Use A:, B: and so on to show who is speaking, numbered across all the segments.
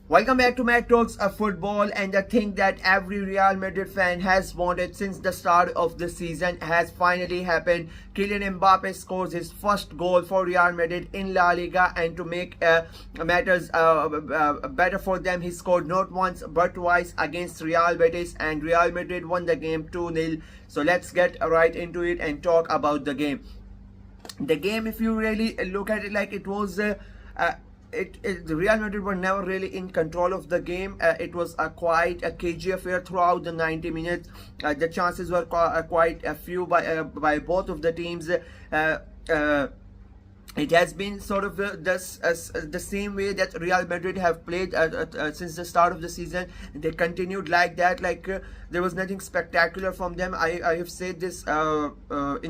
A: Welcome back to Mac Talks of Football, and the thing that every Real Madrid fan has wanted since the start of the season has finally happened. Kylian Mbappe scores his first goal for Real Madrid in La Liga, and to make matters better for them, he scored not once but twice against Real Betis, and Real Madrid won the game 2-0. So let's get right into it and talk about the game. The game, if you really look at it, like it was the Real Madrid were never really in control of the game. It was quite a cagey affair throughout the 90 minutes. The chances were quite a few by both of the teams. It has been sort of the same way that Real Madrid have played since the start of the season. They continued like that. There was nothing spectacular from them. I have said this in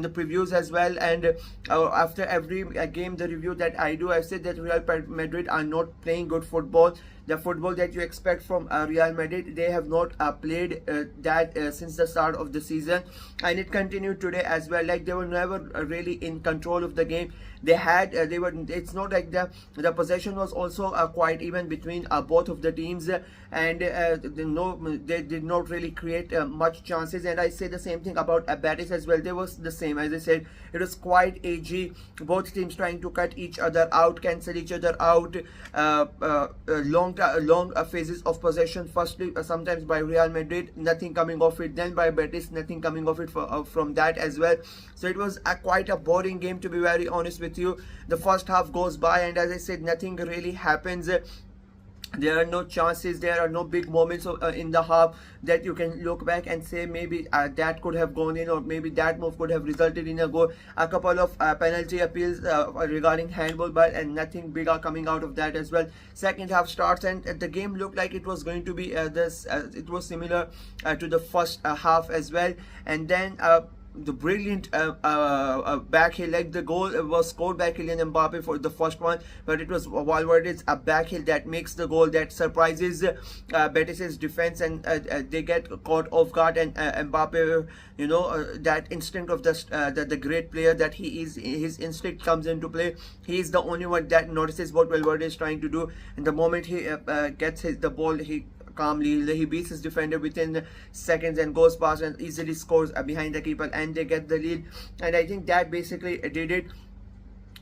A: the previews as well, and after every game, the review that I do, I've said that Real Madrid are not playing good football. The football that you expect from Real Madrid, they have not played that since the start of the season, and it continued today as well. Like, they were never really in control of the game. It's not like the possession was also quite even between both of the teams, and they did not really create much chances. And I say the same thing about Betis as well. They was the same. As I said, it was quite edgy. Both teams trying to cut each other out, cancel each other out. Long phases of possession. Firstly, sometimes by Real Madrid, nothing coming off it. Then by Betis, nothing coming off it from that as well. So it was quite a boring game, to be very honest with you. The first half goes by, and as I said, nothing really happens. There are no chances, there are no big moments in the half that you can look back and say maybe that could have gone in, or maybe that move could have resulted in a goal. A couple of penalty appeals regarding handball, but and nothing big are coming out of that as well. Second half starts, and the game looked like it was going to be it was similar to the first half as well. And then the brilliant back heel, like the goal was scored by Kylian Mbappe for the first one, but it was Valverde's back heel that makes the goal that surprises Betis' defense, and they get caught off guard. And Mbappe, that instinct of the great player that he is, his instinct comes into play. He is the only one that notices what Valverde is trying to do, and the moment he gets the ball, he beats his defender within seconds and goes past and easily scores behind the keeper, and they get the lead. And I think that basically did it.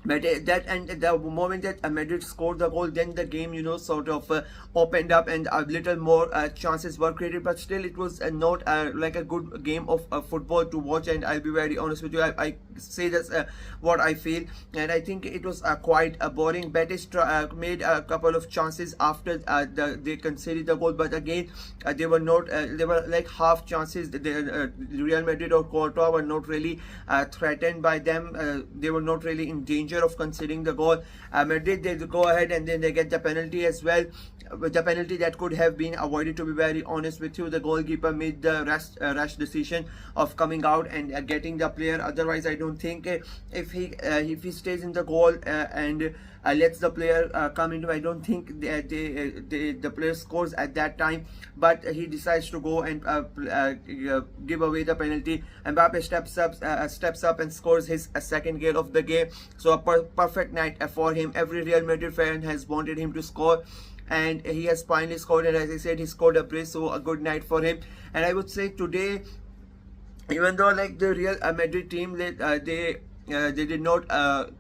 A: But the moment that Madrid scored the goal, then the game, sort of opened up, and a little more chances were created. But still, it was not like a good game of football to watch. And I'll be very honest with you, I say that's what I feel. And I think it was quite boring. Betis made a couple of chances after they conceded the goal, but again, they were not. They were like half chances. Real Madrid or Courtois were not really threatened by them. They were not really in danger of conceding the goal. Madrid, they go ahead and then they get the penalty as well. The penalty that could have been avoided, to be very honest with you. The goalkeeper made the rash decision of coming out and getting the player. Otherwise, I don't think if he stays in the goal and lets the player come into, I don't think the player scores at that time. But he decides to go and give away the penalty. Mbappe steps up and scores his second goal of the game. So a perfect night for him. Every Real Madrid fan has wanted him to score, and he has finally scored. And as I said, he scored a brace, so a good night for him. And I would say today, even though like the Real Madrid team, they did not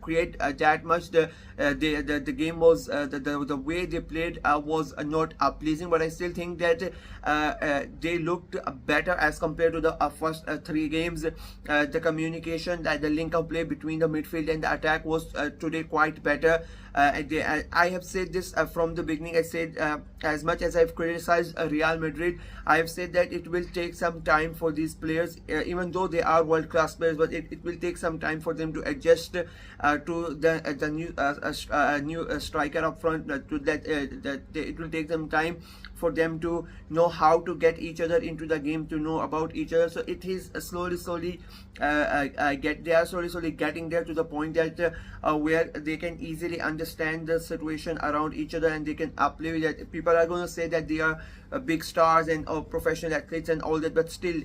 A: create that much. The game was the way they played was not pleasing, but I still think that they looked better as compared to the first three games. The communication, the link of play between the midfield and the attack was today quite better. I have said this from the beginning. I said as much as I've criticized Real Madrid, I have said that it will take some time for these players, even though they are world-class players, but it will take some time for them to adjust to the new striker up front. It will take them time for them to know how to get each other into the game, to know about each other. So it is slowly they are slowly getting there to the point that where they can easily understand the situation around each other, and they can play with that. People are going to say that they are big stars and professional athletes and all that, but still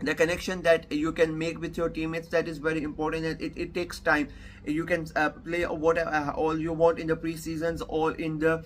A: the connection that you can make with your teammates, that is very important, and it takes time. You can play whatever all you want in the pre-seasons or in the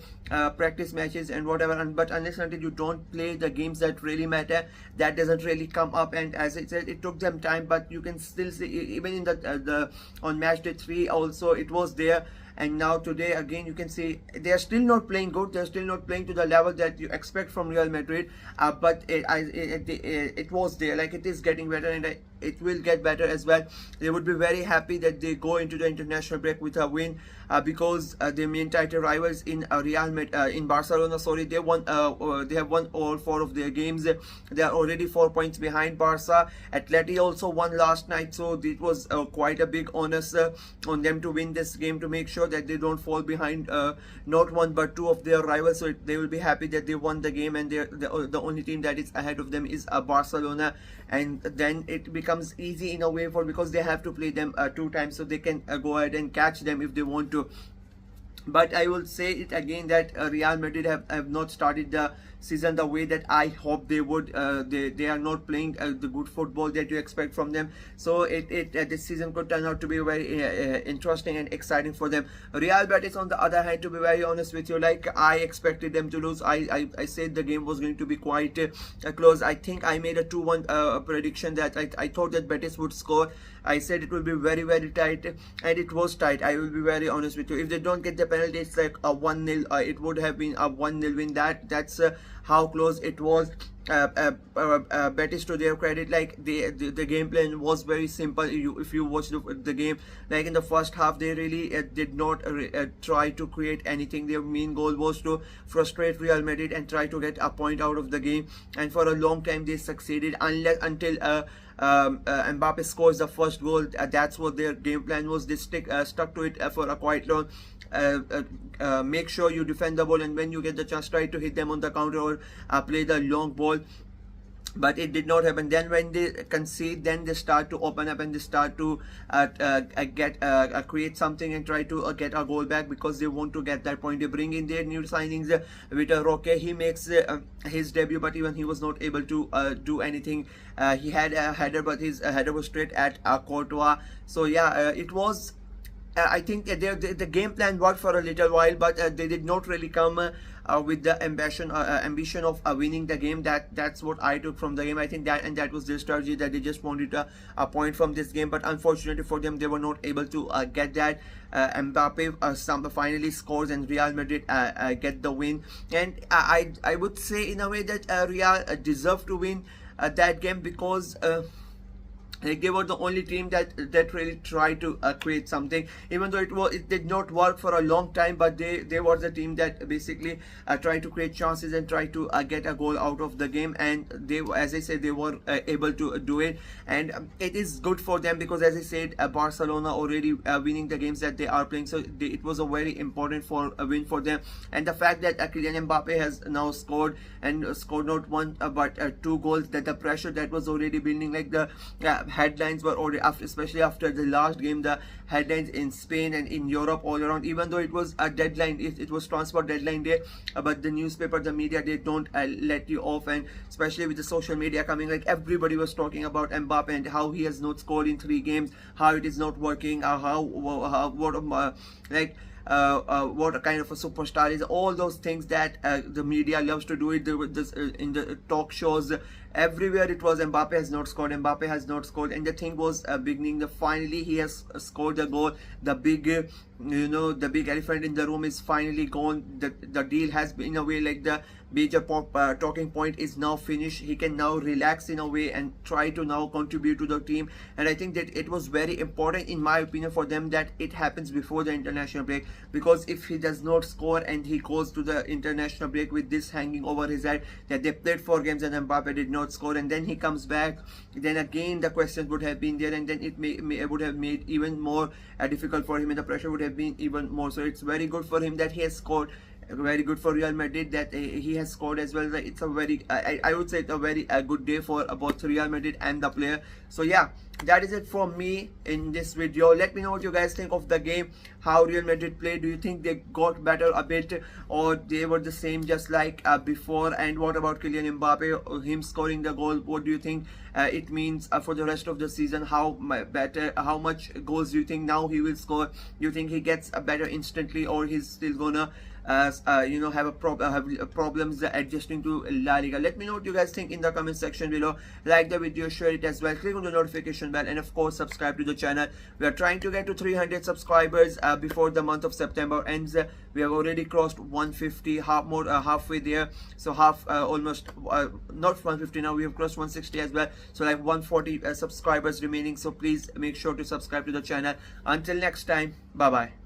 A: practice matches and whatever, but unless and until you don't play the games that really matter, that doesn't really come up. And as I said, it took them time, but you can still see even in the on match day 3 also it was there. And now today again you can see they are still not playing good, they're still not playing to the level that you expect from Real Madrid, but it was there, like it is getting better, and it will get better as well. They would be very happy that they go into the international break with a win, because their main title rivals in in Barcelona, sorry, they have won all 4 of their games. They are already 4 points behind Barca. Atleti also won last night, so it was quite a big onus on them to win this game to make sure that they don't fall behind not 1 but 2 of their rivals. So they will be happy that they won the game, and the only team that is ahead of them is Barcelona. And then it becomes easy in a way because they have to play them 2 times, so they can go ahead and catch them if they want to. But I will say it again that Real Madrid have not started the season the way that I hope they would. They are not playing the good football that you expect from them. So this season could turn out to be very interesting and exciting for them. Real Betis, on the other hand, to be very honest with you, like I expected them to lose. I said the game was going to be quite close. I think I made a 2-1 prediction that I thought that Betis would score. I said it will be very, very tight, and it was tight. I will be very honest with you. If they don't get the penalty, it's like a 1-0. It would have been a 1-0 win. That's how close it was. Betis, to their credit, like the game plan was very simple. If you watch the game, like in the first half, they really did not try to create anything. Their main goal was to frustrate Real Madrid and try to get a point out of the game, and for a long time they succeeded until Mbappe scores the first goal. That's what their game plan was. They stuck to it for a quite long. Make sure you defend the ball, and when you get the chance, try to hit them on the counter or play the long ball. But it did not happen. Then when they concede, then they start to open up and they start to create something and try to get a goal back, because they want to get that point. They bring in their new signings with Roque. He makes his debut, but even he was not able to do anything. He had a header, but his header was straight at Courtois. So yeah, it was I think the game plan worked for a little while, but they did not really come with the ambition of winning the game. That's what I took from the game. I think that was their strategy, that they just wanted a point from this game. But unfortunately for them, they were not able to get that. Mbappe finally scores, and Real Madrid get the win. And I would say in a way that Real deserved to win that game, because they were the only team that really tried to create something, even though it did not work for a long time. But they were the team that basically tried to create chances and try to get a goal out of the game, and they, as I said, they were able to do it. And it is good for them, because as I said, Barcelona already winning the games that they are playing, so it was a very important win for them. And the fact that Kylian Mbappe has now scored, and scored not 1 but 2 goals, that the pressure that was already building, like the headlines were already especially after the last game, the headlines in Spain and in Europe all around, even though it was a deadline, it was transfer deadline day, but the newspaper, the media, they don't let you off. And especially with the social media coming, like everybody was talking about Mbappe and how he has not scored in 3 games, how it is not working, what kind of a superstar is, all those things that the media loves to do it in the talk shows. Everywhere it was Mbappe has not scored, Mbappe has not scored. And the thing was beginning, finally he has scored the goal. The big the big elephant in the room is finally gone. The deal has been, in a way, like the major talking point is now finished. He can now relax in a way and try to now contribute to the team. And I think that it was very important, in my opinion, for them that it happens before the international break, because if he does not score and he goes to the international break with this hanging over his head, that they played 4 games and Mbappe did not score, and then he comes back, then again the questions would have been there, and then it would have made even more difficult for him, and the pressure would have been even more. So it's very good for him that he has scored. very good for Real Madrid that he has scored as well. It's a very I would say it's a very good day for both Real Madrid and the player. So yeah, that is it from me in this video. Let me know what you guys think of the game, how Real Madrid played. Do you think they got better a bit, or they were the same just like before? And what about Kylian Mbappe, him scoring the goal? What do you think it means for the rest of the season? How much goals do you think now he will score? Do you think he gets better instantly, or he's still gonna have problems adjusting to La Liga? Let me know what you guys think in the comment section below. Like the video, share it as well, click on the notification bell, and of course subscribe to the channel. We are trying to get to 300 subscribers before the month of September ends. We have already crossed 150, halfway there. So almost not 150 now, we have crossed 160 as well. So like 140 subscribers remaining. So please make sure to subscribe to the channel. Until next time, bye bye.